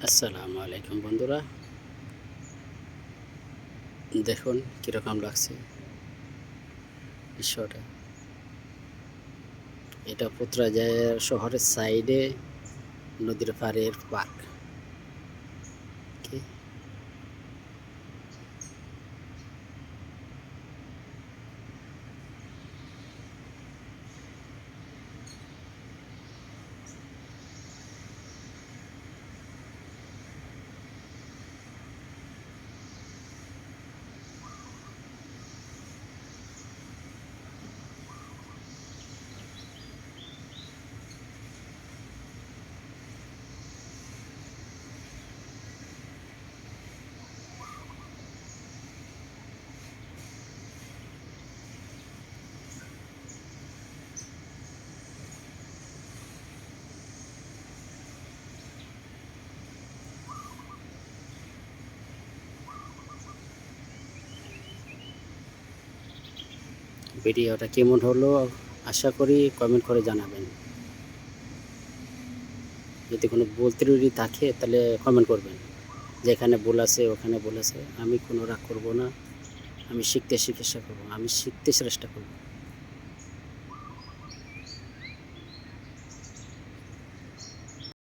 আসসালামু আলাইকুম বন্ধুরা, দেখুন কীরকম লাগছে দৃশ্যটা। এটা পুত্রাজায়ের শহরের সাইডে নদীর পাড়ের পার্ক। কি ভিডিওটা কেমন হলো আশা করি কমেন্ট করে জানাবেন। যদি কোনো ভুল ত্রুটি থাকে তাহলে কমেন্ট করবেন, যেখানে ভুল আছে ওখানে ভুল আছে। আমি কোনো রাগ করব না, আমি শিখতে চেষ্টা করব, আমি শিখতে চেষ্টা করব।